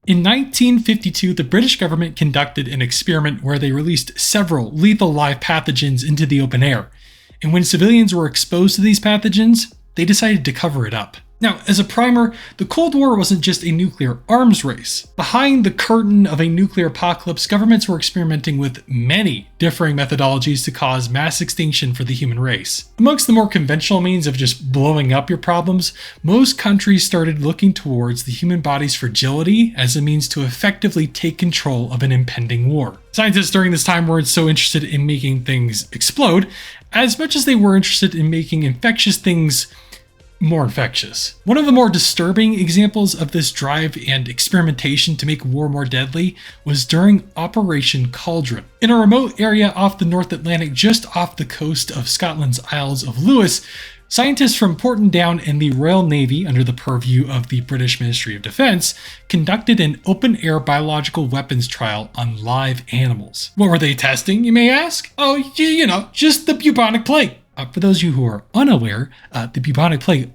In 1952, the British government conducted an experiment where they released several lethal live pathogens into the open air. And when civilians were exposed to these pathogens, they decided to cover it up. Now, as a primer, the Cold War wasn't just a nuclear arms race. Behind the curtain of a nuclear apocalypse, governments were experimenting with many differing methodologies to cause mass extinction for the human race. Amongst the more conventional means of just blowing up your problems, most countries started looking towards the human body's fragility as a means to effectively take control of an impending war. Scientists during this time weren't so interested in making things explode as much as they were interested in making infectious things more infectious. One of the more disturbing examples of this drive and experimentation to make war more deadly was during Operation Cauldron. In a remote area off the North Atlantic, just off the coast of Scotland's Isles of Lewis, scientists from Portondown and the Royal Navy, under the purview of the British Ministry of Defense, conducted an open-air biological weapons trial on live animals. What were they testing, you may ask? Oh, just the bubonic plague. For those of you who are unaware, the bubonic plague,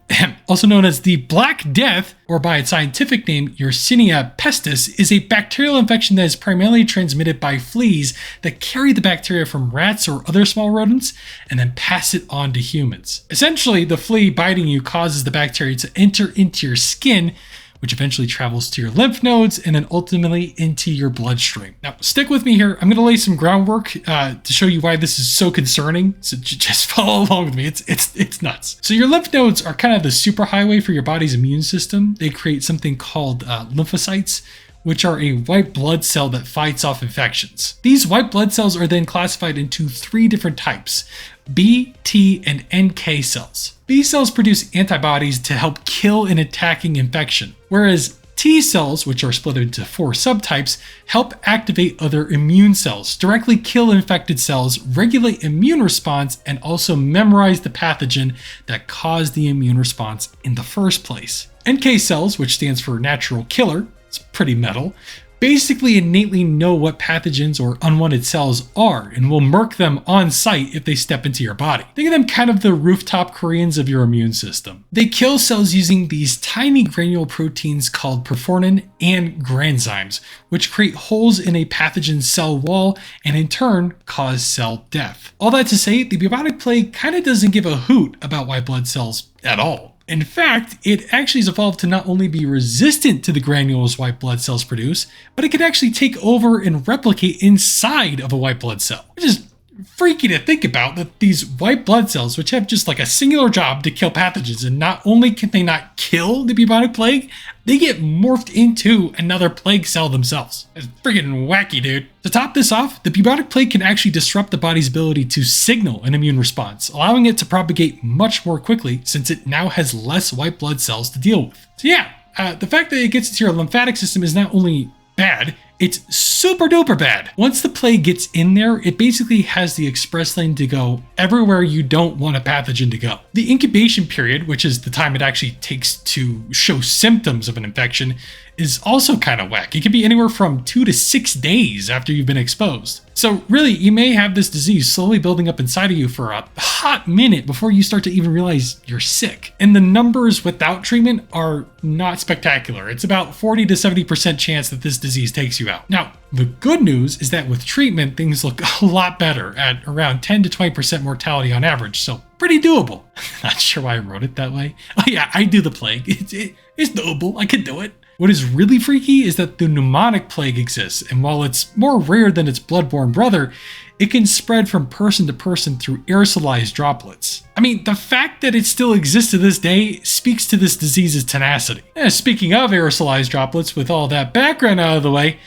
also known as the Black Death, or by its scientific name, Yersinia pestis, is a bacterial infection that is primarily transmitted by fleas that carry the bacteria from rats or other small rodents and then pass it on to humans. Essentially, the flea biting you causes the bacteria to enter into your skin, which eventually travels to your lymph nodes and then ultimately into your bloodstream. Now, stick with me here. I'm going to lay some groundwork to show you why this is so concerning. So just follow along with me. It's nuts. So your lymph nodes are kind of the superhighway for your body's immune system. They create something called lymphocytes, which are a white blood cell that fights off infections. These white blood cells are then classified into 3 different types: B, T, and NK cells. B cells produce antibodies to help kill an attacking infection, whereas T cells, which are split into 4 subtypes, help activate other immune cells, directly kill infected cells, regulate immune response, and also memorize the pathogen that caused the immune response in the first place. NK cells, which stands for natural killer, it's pretty metal, basically innately know what pathogens or unwanted cells are and will murk them on sight if they step into your body. Think of them kind of the rooftop Koreans of your immune system. They kill cells using these tiny granule proteins called perforin and granzymes, which create holes in a pathogen's cell wall and in turn cause cell death. All that to say, the bubonic plague kind of doesn't give a hoot about white blood cells at all. In fact, it actually has evolved to not only be resistant to the granules white blood cells produce, but it can actually take over and replicate inside of a white blood cell, which is freaky to think about, that these white blood cells, which have just like a singular job to kill pathogens, and not only can they not kill the bubonic plague, they get morphed into another plague cell themselves. It's freaking wacky, dude. To top this off, the bubonic plague can actually disrupt the body's ability to signal an immune response, allowing it to propagate much more quickly since it now has less white blood cells to deal with. So yeah, the fact that it gets into your lymphatic system is not only bad, it's super duper bad. Once the plague gets in there, it basically has the express lane to go everywhere you don't want a pathogen to go. The incubation period, which is the time it actually takes to show symptoms of an infection, is also kind of whack. It can be anywhere from 2 to 6 days after you've been exposed. So really, you may have this disease slowly building up inside of you for a hot minute before you start to even realize you're sick. And the numbers without treatment are not spectacular. It's about 40 to 70% chance that this disease takes you out. Now, the good news is that with treatment, things look a lot better at around 10 to 20% mortality on average. So pretty doable. Not sure why I wrote it that way. Oh yeah, I do the plague. It's doable. I could do it. What is really freaky is that the pneumonic plague exists, and while it's more rare than its bloodborne brother, it can spread from person to person through aerosolized droplets. I mean, the fact that it still exists to this day speaks to this disease's tenacity. Speaking of aerosolized droplets, with all that background out of the way,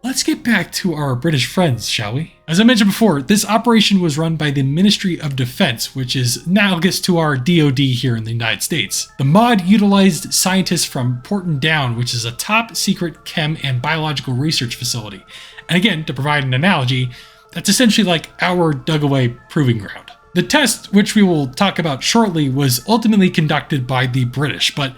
let's get back to our British friends, shall we? As I mentioned before, this operation was run by the Ministry of Defense, which is analogous to our DoD here in the United States. The mod utilized scientists from Portondown, which is a top secret chem and biological research facility. And again, to provide an analogy, that's essentially like our dug-away proving ground. The test, which we will talk about shortly, was ultimately conducted by the British, but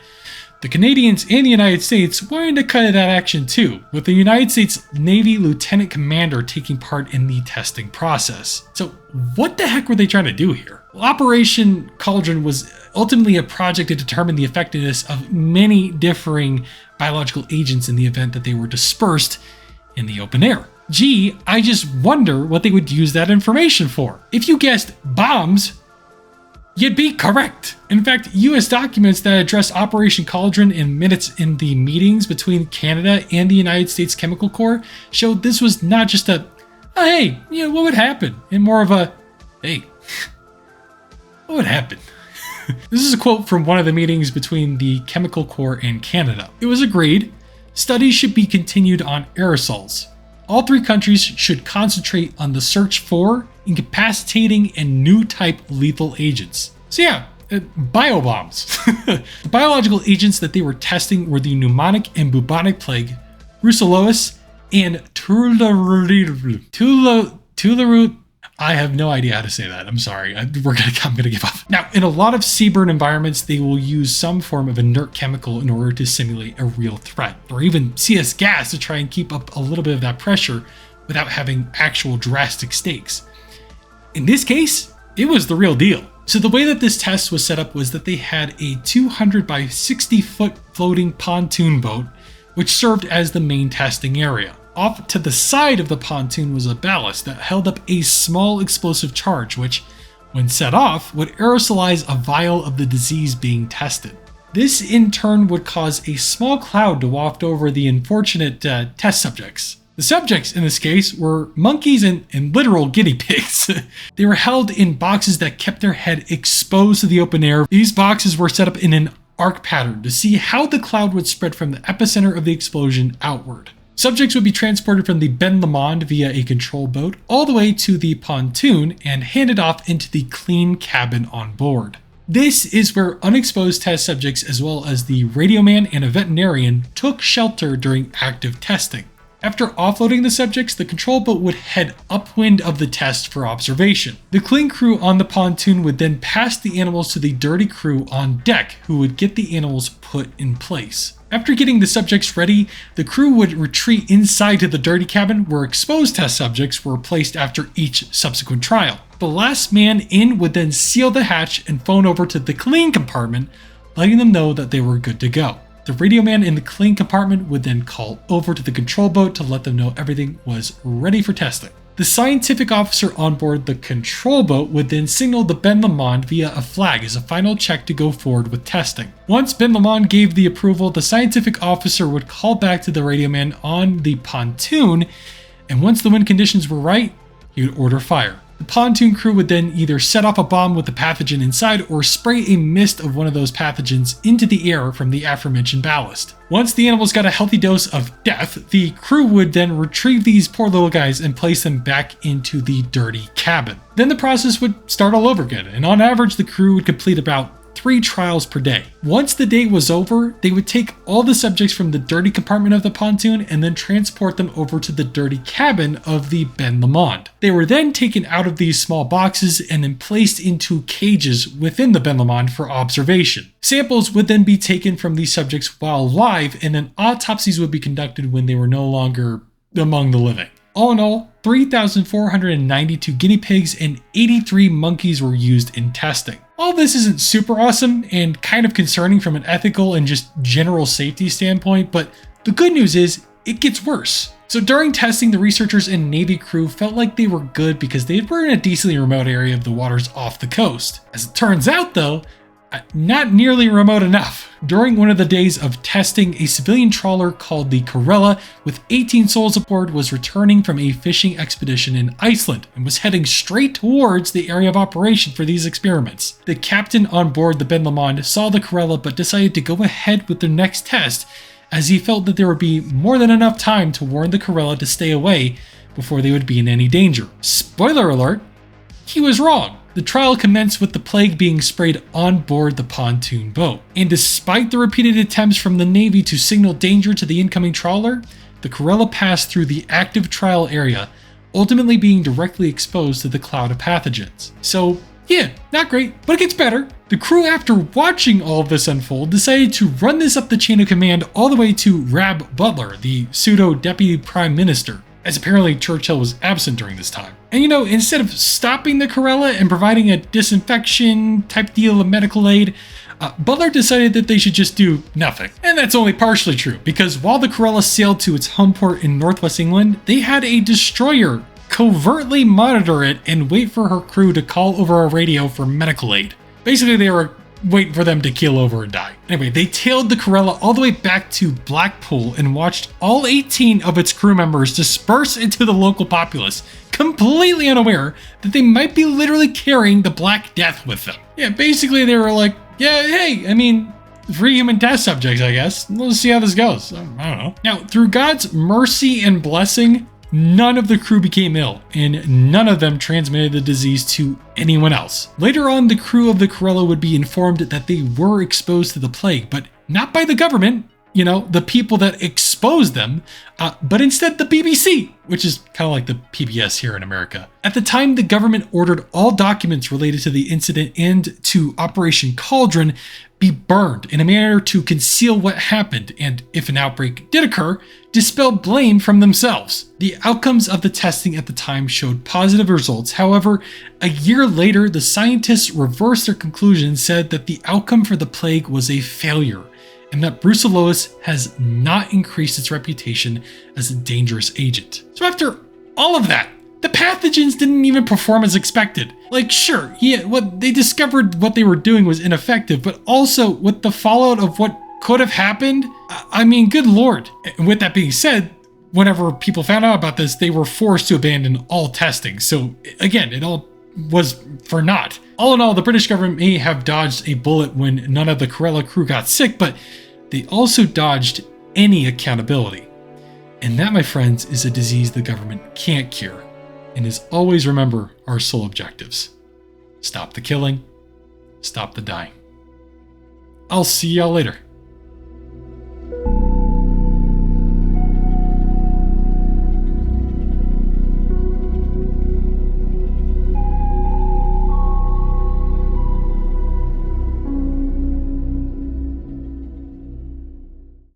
The Canadians and the United States wanted to cut that action too, with the United States Navy Lieutenant Commander taking part in the testing process. So what the heck were they trying to do here? Well, Operation Cauldron was ultimately a project to determine the effectiveness of many differing biological agents in the event that they were dispersed in the open air. Gee, I just wonder what they would use that information for. If you guessed bombs, you'd be correct. In fact, US documents that address Operation Cauldron in minutes in the meetings between Canada and the United States Chemical Corps showed this was not just a, oh, hey, what would happen? And more of a, hey, what would happen? This is a quote from one of the meetings between the Chemical Corps and Canada. It was agreed, studies should be continued on aerosols. All three countries should concentrate on the search for, incapacitating, and new type lethal agents. So yeah, biobombs. The biological agents that they were testing were the pneumonic and bubonic plague, brucellosis, and tularemia. I have no idea how to say that. I'm sorry. I'm gonna give up. Now, in a lot of seaborne environments, they will use some form of inert chemical in order to simulate a real threat, or even CS gas to try and keep up a little bit of that pressure without having actual drastic stakes. In this case, it was the real deal. So the way that this test was set up was that they had a 200 by 60 foot floating pontoon boat, which served as the main testing area. Off to the side of the pontoon was a ballast that held up a small explosive charge, which, when set off, would aerosolize a vial of the disease being tested. This in turn would cause a small cloud to waft over the unfortunate test subjects. The subjects in this case were monkeys and literal guinea pigs. They were held in boxes that kept their head exposed to the open air. These boxes were set up in an arc pattern to see how the cloud would spread from the epicenter of the explosion outward. Subjects would be transported from the Ben Lomond via a control boat all the way to the pontoon and handed off into the clean cabin on board. This is where unexposed test subjects as well as the radio man and a veterinarian took shelter during active testing. After offloading the subjects, the control boat would head upwind of the test for observation. The clean crew on the pontoon would then pass the animals to the dirty crew on deck, who would get the animals put in place. After getting the subjects ready, the crew would retreat inside to the dirty cabin where exposed test subjects were placed after each subsequent trial. The last man in would then seal the hatch and phone over to the clean compartment, letting them know that they were good to go. The radio man in the clean compartment would then call over to the control boat to let them know everything was ready for testing. The scientific officer on board the control boat would then signal the Ben Lomond via a flag as a final check to go forward with testing. Once Ben Lomond gave the approval, the scientific officer would call back to the radio man on the pontoon, and once the wind conditions were right, he would order fire. The pontoon crew would then either set off a bomb with the pathogen inside or spray a mist of one of those pathogens into the air from the aforementioned ballast. Once the animals got a healthy dose of death, the crew would then retrieve these poor little guys and place them back into the dirty cabin. Then the process would start all over again, and on average the crew would complete about 3 trials per day. Once the day was over, they would take all the subjects from the dirty compartment of the pontoon and then transport them over to the dirty cabin of the Ben Lomond. They were then taken out of these small boxes and then placed into cages within the Ben Lomond for observation. Samples would then be taken from these subjects while alive, and then autopsies would be conducted when they were no longer among the living. All in all, 3,492 guinea pigs and 83 monkeys were used in testing. All this isn't super awesome and kind of concerning from an ethical and just general safety standpoint, but the good news is it gets worse. So during testing, the researchers and Navy crew felt like they were good because they were in a decently remote area of the waters off the coast. As it turns out though, not nearly remote enough. During one of the days of testing, a civilian trawler called the Corella with 18 souls aboard was returning from a fishing expedition in Iceland and was heading straight towards the area of operation for these experiments. The captain on board the Ben Lomond saw the Corella but decided to go ahead with their next test as he felt that there would be more than enough time to warn the Corella to stay away before they would be in any danger. Spoiler alert, he was wrong. The trial commenced with the plague being sprayed on board the pontoon boat. And despite the repeated attempts from the Navy to signal danger to the incoming trawler, the Corella passed through the active trial area, ultimately being directly exposed to the cloud of pathogens. So yeah, not great, but it gets better. The crew, after watching all of this unfold, decided to run this up the chain of command all the way to Rab Butler, the pseudo-deputy prime minister, as apparently Churchill was absent during this time. And instead of stopping the Corella and providing a disinfection type deal of medical aid, Butler decided that they should just do nothing. And that's only partially true, because while the Corella sailed to its home port in northwest England, they had a destroyer covertly monitor it and wait for her crew to call over a radio for medical aid. Basically, they were waiting for them to keel over and die. Anyway, they tailed the Corella all the way back to Blackpool and watched all 18 of its crew members disperse into the local populace, completely unaware that they might be literally carrying the Black Death with them. Yeah, basically they were like, yeah, hey, free human test subjects, I guess. Let's see how this goes. I don't know. Now, through God's mercy and blessing, none of the crew became ill, and none of them transmitted the disease to anyone else. Later on, the crew of the Corella would be informed that they were exposed to the plague, but not by the government, the people that exposed them, but instead the BBC, which is kind of like the PBS here in America. At the time, the government ordered all documents related to the incident and to Operation Cauldron be burned in a manner to conceal what happened and, if an outbreak did occur, dispel blame from themselves. The outcomes of the testing at the time showed positive results. However, a year later, the scientists reversed their conclusion and said that the outcome for the plague was a failure, and that brucellosis has not increased its reputation as a dangerous agent. So after all of that, the pathogens didn't even perform as expected. Sure, what they discovered what they were doing was ineffective, but also with the fallout of what could have happened, good lord. And with that being said, whenever people found out about this, they were forced to abandon all testing. So again, it all was for naught. All in all, the British government may have dodged a bullet when none of the Corella crew got sick, but they also dodged any accountability. And that, my friends, is a disease the government can't cure. And is always remember our sole objectives. Stop the killing, stop the dying. I'll see y'all later.